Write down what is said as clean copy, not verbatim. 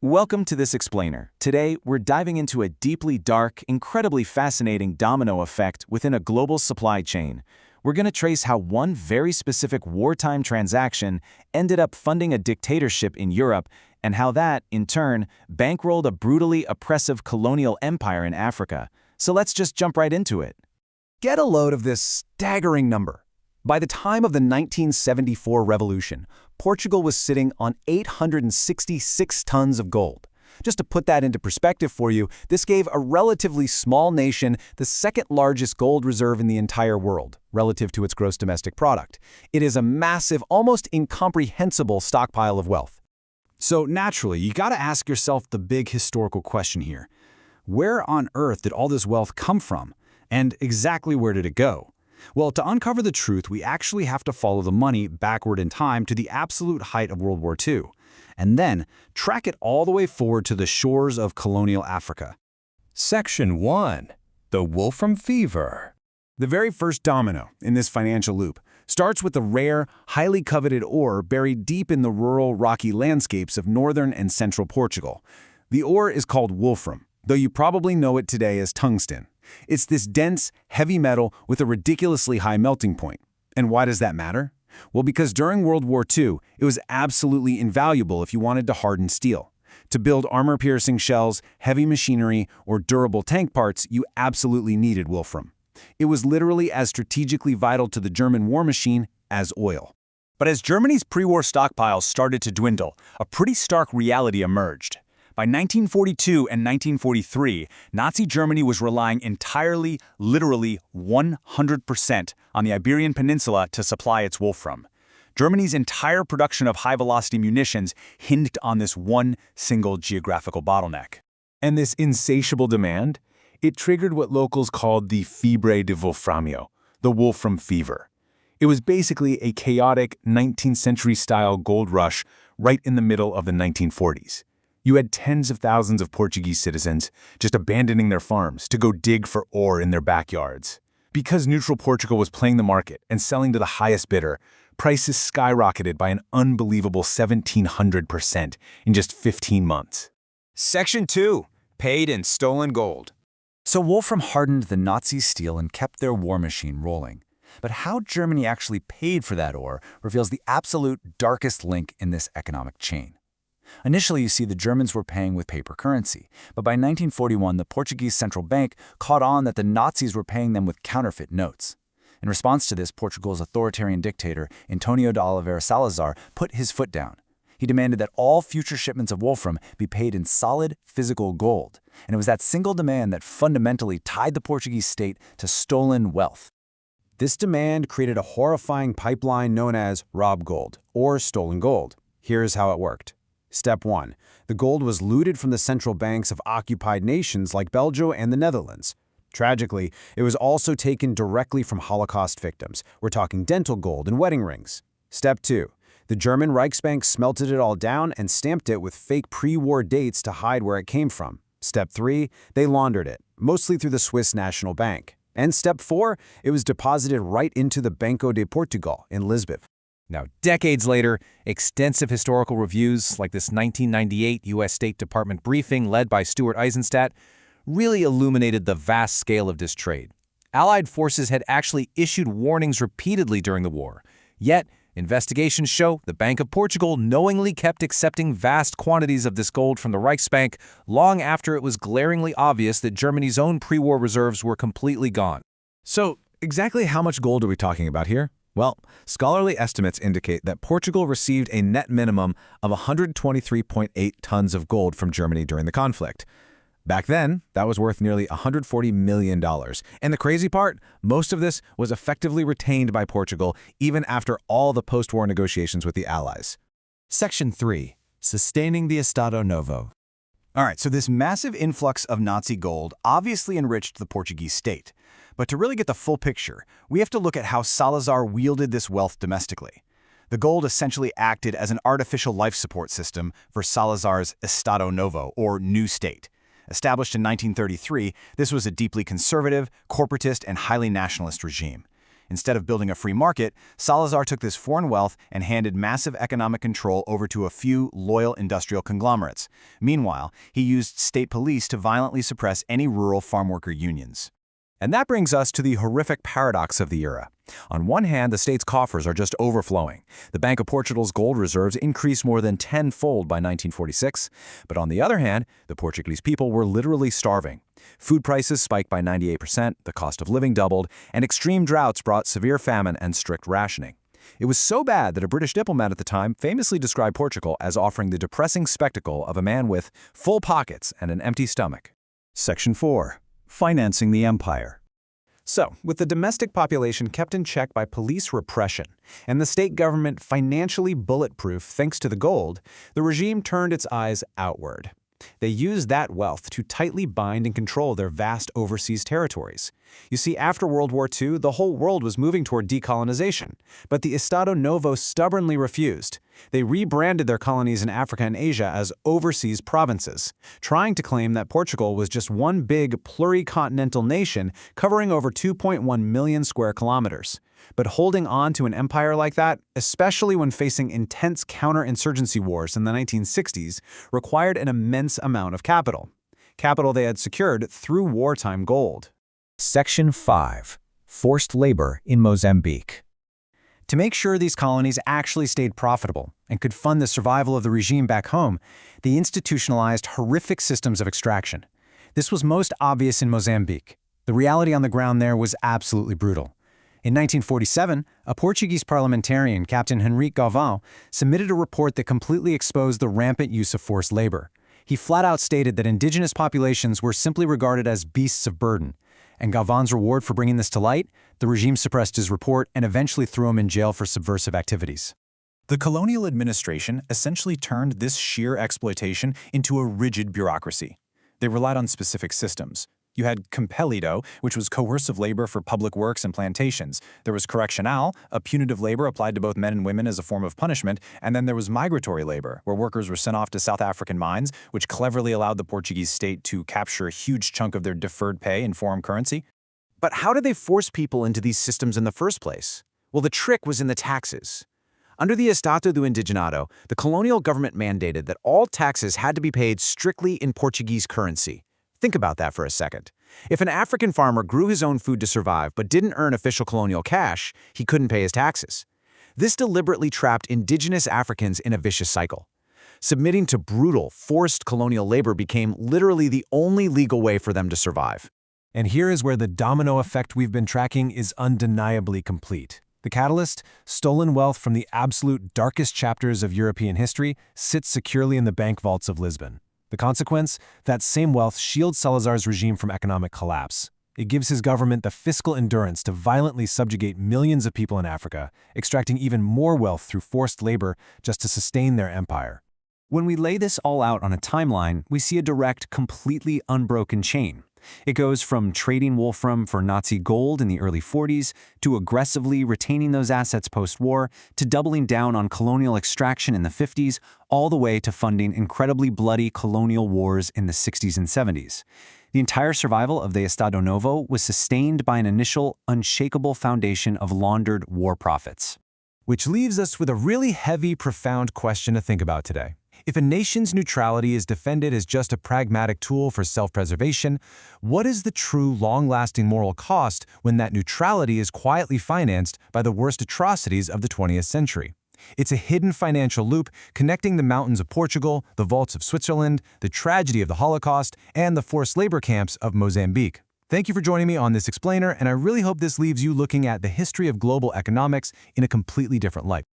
Welcome to this explainer. Today, we're diving into a deeply dark, incredibly fascinating domino effect within a global supply chain. We're going to trace how one very specific wartime transaction ended up funding a dictatorship in Europe, and how that, in turn, bankrolled a brutally oppressive colonial empire in Africa. So let's just jump right into it. Get a load of this staggering number. By the time of the 1974 revolution, Portugal was sitting on 866 tons of gold. Just to put that into perspective for you, this gave a relatively small nation the second largest gold reserve in the entire world, relative to its gross domestic product. It is a massive, almost incomprehensible stockpile of wealth. So naturally, you gotta ask yourself the big historical question here. Where on earth did all this wealth come from? And exactly where did it go? Well, to uncover the truth, we actually have to follow the money backward in time to the absolute height of World War II, and then track it all the way forward to the shores of colonial Africa. Section 1. The Wolfram Fever. The very first domino in this financial loop starts with the rare, highly coveted ore buried deep in the rural, rocky landscapes of northern and central Portugal. The ore is called wolfram, though you probably know it today as tungsten. It's this dense, heavy metal with a ridiculously high melting point. And why does that matter? Well, because during World War II, it was absolutely invaluable if you wanted to harden steel. To build armor-piercing shells, heavy machinery, or durable tank parts, you absolutely needed wolfram. It was literally as strategically vital to the German war machine as oil. But as Germany's pre-war stockpiles started to dwindle, a pretty stark reality emerged. By 1942 and 1943, Nazi Germany was relying entirely, literally 100% on the Iberian Peninsula to supply its wolfram. Germany's entire production of high-velocity munitions hinged on this one single geographical bottleneck. And this insatiable demand? It triggered what locals called the Fiebre de Wolframio, the Wolfram Fever. It was basically a chaotic 19th century-style gold rush right in the middle of the 1940s. You had tens of thousands of Portuguese citizens just abandoning their farms to go dig for ore in their backyards. Because neutral Portugal was playing the market and selling to the highest bidder, prices skyrocketed by an unbelievable 1,700% in just 15 months. Section 2. Paid in stolen gold. So wolfram hardened the Nazi steel and kept their war machine rolling. But how Germany actually paid for that ore reveals the absolute darkest link in this economic chain. Initially, you see the Germans were paying with paper currency, but by 1941, the Portuguese central bank caught on that the Nazis were paying them with counterfeit notes. In response to this, Portugal's authoritarian dictator, Antonio de Oliveira Salazar, put his foot down. He demanded that all future shipments of wolfram be paid in solid, physical gold, and it was that single demand that fundamentally tied the Portuguese state to stolen wealth. This demand created a horrifying pipeline known as rob gold, or stolen gold. Here's how it worked. Step 1. The gold was looted from the central banks of occupied nations like Belgium and the Netherlands. Tragically, it was also taken directly from Holocaust victims. We're talking dental gold and wedding rings. Step 2. The German Reichsbank smelted it all down and stamped it with fake pre-war dates to hide where it came from. Step 3. They laundered it, mostly through the Swiss National Bank. And Step 4. It was deposited right into the Banco de Portugal in Lisbon. Now, decades later, extensive historical reviews like this 1998 U.S. State Department briefing led by Stuart Eisenstadt really illuminated the vast scale of this trade. Allied forces had actually issued warnings repeatedly during the war. Yet, investigations show the Bank of Portugal knowingly kept accepting vast quantities of this gold from the Reichsbank long after it was glaringly obvious that Germany's own pre-war reserves were completely gone. So, exactly how much gold are we talking about here? Well, scholarly estimates indicate that Portugal received a net minimum of 123.8 tons of gold from Germany during the conflict. Back then, that was worth nearly $140 million. And the crazy part, most of this was effectively retained by Portugal even after all the post-war negotiations with the Allies. Section 3. Sustaining the Estado Novo. All right, so this massive influx of Nazi gold obviously enriched the Portuguese state. But to really get the full picture, we have to look at how Salazar wielded this wealth domestically. The gold essentially acted as an artificial life support system for Salazar's Estado Novo, or new state. Established in 1933, this was a deeply conservative, corporatist, and highly nationalist regime. Instead of building a free market, Salazar took this foreign wealth and handed massive economic control over to a few loyal industrial conglomerates. Meanwhile, he used state police to violently suppress any rural farm worker unions. And that brings us to the horrific paradox of the era. On one hand, the state's coffers are just overflowing. The Bank of Portugal's gold reserves increased more than tenfold by 1946. But on the other hand, the Portuguese people were literally starving. Food prices spiked by 98%, the cost of living doubled, and extreme droughts brought severe famine and strict rationing. It was so bad that a British diplomat at the time famously described Portugal as offering the depressing spectacle of a man with full pockets and an empty stomach. Section 4. Financing the empire. So, with the domestic population kept in check by police repression and the state government financially bulletproof thanks to the gold, the regime turned its eyes outward. They used that wealth to tightly bind and control their vast overseas territories. You see, after World War II, the whole world was moving toward decolonization, but the Estado Novo stubbornly refused. They rebranded their colonies in Africa and Asia as overseas provinces, trying to claim that Portugal was just one big pluricontinental nation covering over 2.1 million square kilometers. But holding on to an empire like that, especially when facing intense counterinsurgency wars in the 1960s, required an immense amount of capital. Capital they had secured through wartime gold. Section 5. Forced labor in Mozambique. To make sure these colonies actually stayed profitable and could fund the survival of the regime back home, they institutionalized horrific systems of extraction. This was most obvious in Mozambique. The reality on the ground there was absolutely brutal. In 1947, a Portuguese parliamentarian, Captain Henrique Galvão, submitted a report that completely exposed the rampant use of forced labor. He flat out stated that indigenous populations were simply regarded as beasts of burden. And Galvão's reward for bringing this to light? The regime suppressed his report and eventually threw him in jail for subversive activities. The colonial administration essentially turned this sheer exploitation into a rigid bureaucracy. They relied on specific systems. You had compelido, which was coercive labor for public works and plantations. There was correccional, a punitive labor applied to both men and women as a form of punishment. And then there was migratory labor, where workers were sent off to South African mines, which cleverly allowed the Portuguese state to capture a huge chunk of their deferred pay in foreign currency. But how did they force people into these systems in the first place? Well, the trick was in the taxes. Under the Estado do Indigenado, the colonial government mandated that all taxes had to be paid strictly in Portuguese currency. Think about that for a second. If an African farmer grew his own food to survive but didn't earn official colonial cash, he couldn't pay his taxes. This deliberately trapped indigenous Africans in a vicious cycle. Submitting to brutal, forced colonial labor became literally the only legal way for them to survive. And here is where the domino effect we've been tracking is undeniably complete. The catalyst, stolen wealth from the absolute darkest chapters of European history, sits securely in the bank vaults of Lisbon. The consequence? That same wealth shields Salazar's regime from economic collapse. It gives his government the fiscal endurance to violently subjugate millions of people in Africa, extracting even more wealth through forced labor just to sustain their empire. When we lay this all out on a timeline, we see a direct, completely unbroken chain. It goes from trading wolfram for Nazi gold in the early 40s, to aggressively retaining those assets post-war, to doubling down on colonial extraction in the 50s, all the way to funding incredibly bloody colonial wars in the 60s and 70s. The entire survival of the Estado Novo was sustained by an initial, unshakable foundation of laundered war profits. Which leaves us with a really heavy, profound question to think about today. If a nation's neutrality is defended as just a pragmatic tool for self-preservation, what is the true long-lasting moral cost when that neutrality is quietly financed by the worst atrocities of the 20th century? It's a hidden financial loop connecting the mountains of Portugal, the vaults of Switzerland, the tragedy of the Holocaust, and the forced labor camps of Mozambique. Thank you for joining me on this explainer, and I really hope this leaves you looking at the history of global economics in a completely different light.